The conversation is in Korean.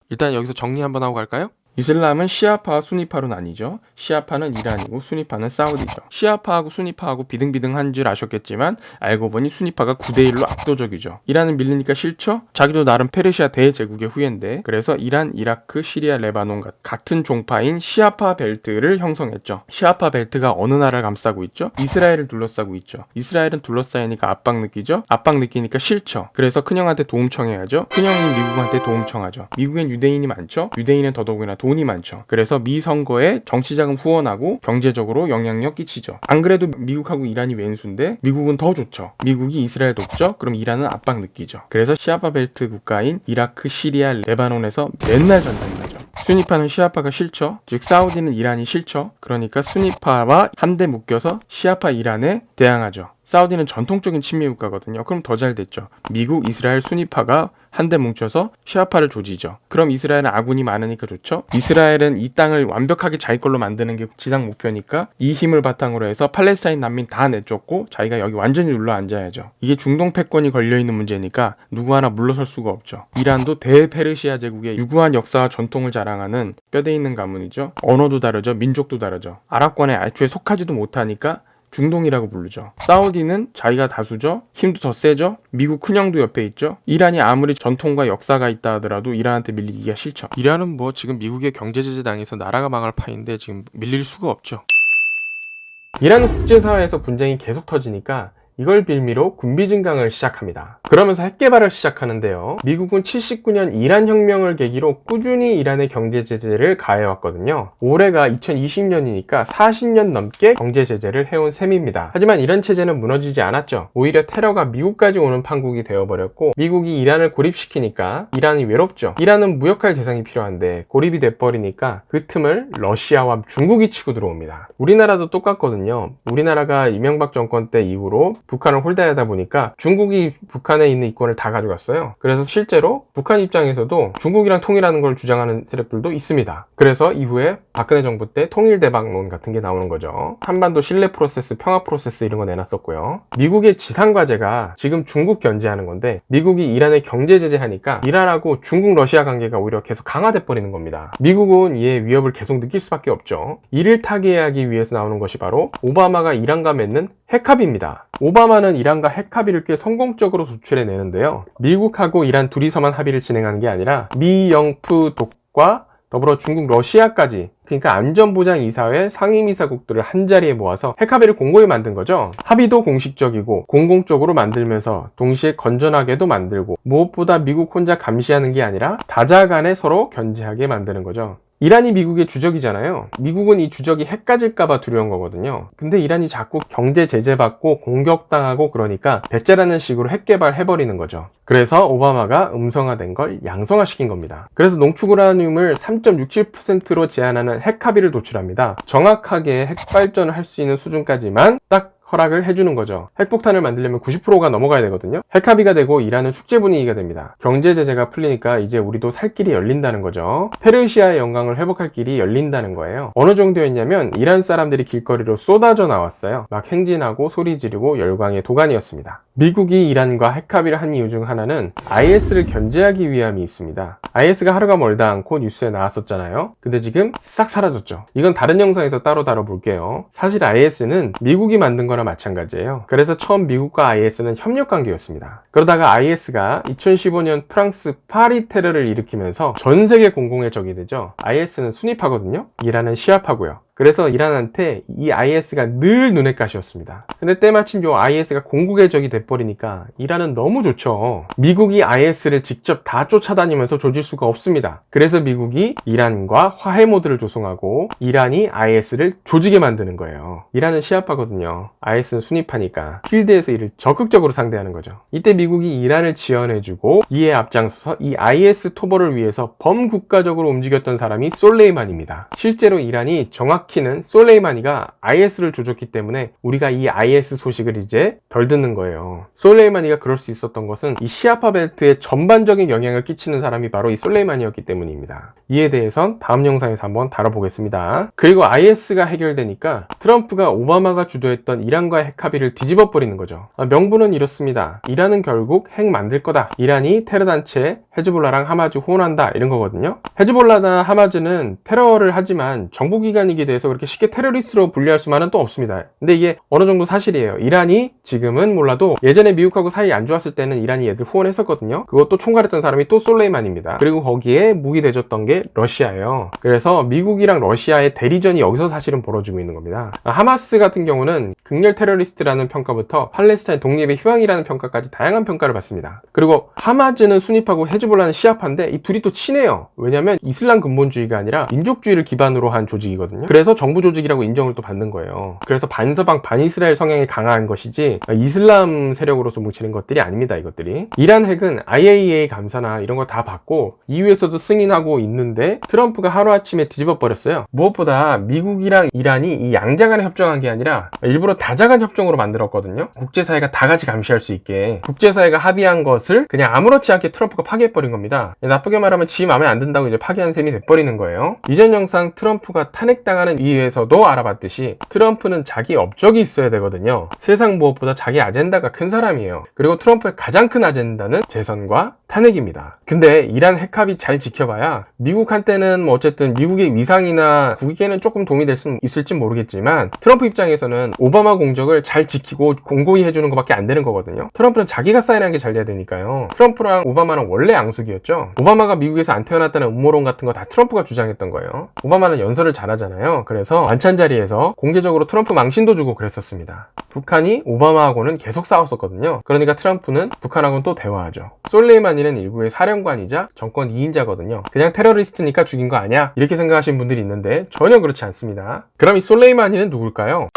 일단 여기서 정리 한번 하고 갈까요? 이슬람은 시아파와 수니파로 나뉘죠. 시아파는 이란이고 수니파는 사우디죠. 시아파하고 수니파하고 비등비등한 줄 아셨겠지만 알고 보니 수니파가 9대1로 압도적이죠. 이란은 밀리니까 싫죠? 자기도 나름 페르시아 대제국의 후예인데 그래서 이란, 이라크, 시리아, 레바논 같은 종파인 시아파 벨트를 형성했죠. 시아파 벨트가 어느 나라를 감싸고 있죠? 이스라엘을 둘러싸고 있죠. 이스라엘은 둘러싸이니까 압박 느끼죠? 압박 느끼니까 싫죠. 그래서 큰형한테 도움 청해야죠. 큰형이 미국한테 도움 청하죠. 미국엔 유대인이 많죠? 유대인은 더더욱이나 돈이 많죠. 그래서 미 선거에 정치자금 후원하고 경제적으로 영향력 끼치죠. 안 그래도 미국하고 이란이 왼수인데 미국은 더 좋죠. 미국이 이스라엘 돕죠? 그럼 이란은 압박 느끼죠. 그래서 시아파 벨트 국가인 이라크, 시리아, 레바논에서 맨날 전쟁이 나죠. 수니파는 시아파가 싫죠. 즉 사우디는 이란이 싫죠. 그러니까 수니파와 함대 묶여서 시아파 이란에 대항하죠. 사우디는 전통적인 친미 국가거든요. 그럼 더 잘 됐죠. 미국, 이스라엘, 수니파가 한데 뭉쳐서 시아파를 조지죠. 그럼 이스라엘은 아군이 많으니까 좋죠. 이스라엘은 이 땅을 완벽하게 자기 걸로 만드는 게 지상 목표니까 이 힘을 바탕으로 해서 팔레스타인 난민 다 내쫓고 자기가 여기 완전히 눌러 앉아야죠. 이게 중동 패권이 걸려있는 문제니까 누구 하나 물러설 수가 없죠. 이란도 대페르시아 제국의 유구한 역사와 전통을 자랑하는 뼈대 있는 가문이죠. 언어도 다르죠. 민족도 다르죠. 아랍권에 애초에 속하지도 못하니까 중동이라고 부르죠. 사우디는 자기가 다수죠. 힘도 더 세죠. 미국 큰형도 옆에 있죠. 이란이 아무리 전통과 역사가 있다 하더라도 이란한테 밀리기가 싫죠. 이란은 뭐 지금 미국의 경제 제재 당해서 나라가 망할 판인데 지금 밀릴 수가 없죠. 이란 국제사회에서 분쟁이 계속 터지니까 이걸 빌미로 군비 증강을 시작합니다. 그러면서 핵 개발을 시작하는데요. 미국은 79년 이란 혁명을 계기로 꾸준히 이란의 경제 제재를 가해왔거든요. 올해가 2020년이니까 40년 넘게 경제 제재를 해온 셈입니다. 하지만 이란 체제는 무너지지 않았죠. 오히려 테러가 미국까지 오는 판국이 되어버렸고 미국이 이란을 고립시키니까 이란이 외롭죠. 이란은 무역할 대상이 필요한데 고립이 돼버리니까 그 틈을 러시아와 중국이 치고 들어옵니다. 우리나라도 똑같거든요. 우리나라가 이명박 정권 때 이후로 북한을 홀대하다 보니까 중국이 북한에 있는 이권을 다 가져갔어요. 그래서 실제로 북한 입장에서도 중국이랑 통일하는 걸 주장하는 세력들도 있습니다. 그래서 이후에 박근혜 정부 때 통일대박론 같은 게 나오는 거죠. 한반도 신뢰 프로세스, 평화 프로세스 이런 거 내놨었고요. 미국의 지상과제가 지금 중국 견제하는 건데 미국이 이란에 경제 제재하니까 이란하고 중국 러시아 관계가 오히려 계속 강화돼 버리는 겁니다. 미국은 이에 위협을 계속 느낄 수밖에 없죠. 이를 타개하기 위해서 나오는 것이 바로 오바마가 이란과 맺는 핵합의입니다. 오바마는 이란과 핵합의를 꽤 성공적으로 도출해내는데요. 미국하고 이란 둘이서만 합의를 진행하는 게 아니라 미, 영, 푸, 독과 더불어 중국, 러시아까지 그러니까 안전보장이사회 상임이사국들을 한자리에 모아서 핵합의를 공고히 만든 거죠. 합의도 공식적이고 공공적으로 만들면서 동시에 건전하게도 만들고 무엇보다 미국 혼자 감시하는 게 아니라 다자간에 서로 견제하게 만드는 거죠. 이란이 미국의 주적이잖아요. 미국은 이 주적이 핵 가질까봐 두려운 거거든요. 근데 이란이 자꾸 경제 제재 받고 공격당하고 그러니까 배째라는 식으로 핵 개발해버리는 거죠. 그래서 오바마가 음성화된 걸 양성화시킨 겁니다. 그래서 농축우라늄을 3.67%로 제한하는 핵 합의를 도출합니다. 정확하게 핵 발전을 할 수 있는 수준까지만 딱 허락을 해주는 거죠. 핵폭탄을 만들려면 90%가 넘어가야 되거든요. 핵합의가 되고 이란은 축제 분위기가 됩니다. 경제 제재가 풀리니까 이제 우리도 살 길이 열린다는 거죠. 페르시아의 영광을 회복할 길이 열린다는 거예요. 어느 정도였냐면 이란 사람들이 길거리로 쏟아져 나왔어요. 막 행진하고 소리 지르고 열광의 도가니였습니다. 미국이 이란과 핵합의를 한 이유 중 하나는 IS를 견제하기 위함이 있습니다. IS가 하루가 멀다 않고 뉴스에 나왔었잖아요. 근데 지금 싹 사라졌죠. 이건 다른 영상에서 따로 다뤄볼게요. 사실 IS는 미국이 만든 거나 마찬가지예요. 그래서 처음 미국과 IS는 협력관계였습니다. 그러다가 IS가 2015년 프랑스 파리 테러를 일으키면서 전 세계 공공의 적이 되죠. IS는 순위파거든요. 이란은 시아파고요. 그래서 이란한테 이 IS가 늘 눈엣 가시였습니다. 근데 때마침 요 IS가 공국의 적이 돼버리니까 이란은 너무 좋죠. 미국이 IS를 직접 다 쫓아다니면서 조질 수가 없습니다. 그래서 미국이 이란과 화해 모드를 조성하고 이란이 IS를 조지게 만드는 거예요. 이란은 시아파거든요. IS는 순위파니까 필드에서 이를 적극적으로 상대하는 거죠. 이때 미국이 이란을 지원해주고 이에 앞장서서 이 IS 토벌을 위해서 범국가적으로 움직였던 사람이 솔레이만입니다. 실제로 이란이 정확히 마키는 솔레이마니가 IS를 조졌기 때문에 우리가 이 IS 소식을 이제 덜 듣는 거예요. 솔레이마니가 그럴 수 있었던 것은 이 시아파 벨트에 전반적인 영향을 끼치는 사람이 바로 이 솔레이마니였기 때문입니다. 이에 대해선 다음 영상에서 한번 다뤄보겠습니다. 그리고 IS가 해결되니까 트럼프가 오바마가 주도했던 이란과의 핵 합의를 뒤집어 버리는 거죠. 명분은 이렇습니다. 이란은 결국 핵 만들 거다. 이란이 테러 단체 헤즈볼라랑 하마즈 후원한다, 이런 거거든요. 헤즈볼라나 하마즈는 테러를 하지만 정보기관이기도 해서 그렇게 쉽게 테러리스트로 분류할 수만은 또 없습니다. 근데 이게 어느 정도 사실이에요. 이란이 지금은 몰라도 예전에 미국하고 사이 안 좋았을 때는 이란이 얘들 후원했었거든요. 그것도 총괄했던 사람이 또 솔레이만입니다. 그리고 거기에 무기 대줬던 게 러시아예요. 그래서 미국이랑 러시아의 대리전이 여기서 사실은 벌어지고 있는 겁니다. 하마스 같은 경우는 극렬 테러리스트라는 평가부터 팔레스타인 독립의 희망이라는 평가까지 다양한 평가를 받습니다. 그리고 하마즈는 순위파고 헤즈볼라는 시아파인데 이 둘이 또 친해요. 왜냐면 이슬람 근본주의가 아니라 민족주의를 기반으로 한 조직이거든요. 그래서 정부 조직이라고 인정을 또 받는 거예요. 그래서 반서방 반이스라엘 성향이 강한 것이지 이슬람 세력으로서 뭉치는 것들이 아닙니다. 이것들이. 이란 핵은 IAEA 감사나 이런 거 다 받고 EU에서도 승인하고 있는데 트럼프가 하루아침에 뒤집어 버렸어요. 무엇보다 미국이랑 이란이 이 양자간에 협정한 게 아니라 일부러 다자간 협정으로 만들었거든요. 국제사회가 다 같이 감시할 수 있게. 국제사회가 합의한 것을 그냥 아무렇지 않게 트럼프가 파기해버린 겁니다. 나쁘게 말하면 지 마음에 안 든다고 이제 파기한 셈이 돼버리는 거예요. 이전 영상 트럼프가 탄핵당하는 이유에서도 알아봤듯이 트럼프는 자기 업적이 있어야 되거든요. 세상 무엇보다 자기 아젠다가 큰 사람이에요. 그리고 트럼프의 가장 큰 아젠다는 재선과 탄핵입니다. 근데 이란 핵합의 잘 지켜봐야 미국 한때는 뭐 어쨌든 미국의 위상이나 국익에는 조금 도움이 될 수 있을지 모르겠지만 트럼프 입장에서는 오바마 공적을 잘 지키고 공고히 해주는 것밖에 안 되는 거거든요. 트럼프는 자기가 사인한 게 잘 돼야 되니까요. 트럼프랑 오바마는 원래 앙숙이었죠. 오바마가 미국에서 안 태어났다는 음모론 같은 거 다 트럼프가 주장했던 거예요. 오바마는 연설을 잘하잖아요. 그래서 만찬 자리에서 공개적으로 트럼프 망신도 주고 그랬었습니다. 북한이 오바마하고는 계속 싸웠었거든요. 그러니까 트럼프는 북한하고는 또 대화하죠. 솔레이마니는 일부의 사령관이자 정권 2인자거든요. 그냥 테러리스트니까 죽인 거 아니야? 이렇게 생각하시는 분들이 있는데 전혀 그렇지 않습니다. 그럼 이 솔레이마니는 누굴까요?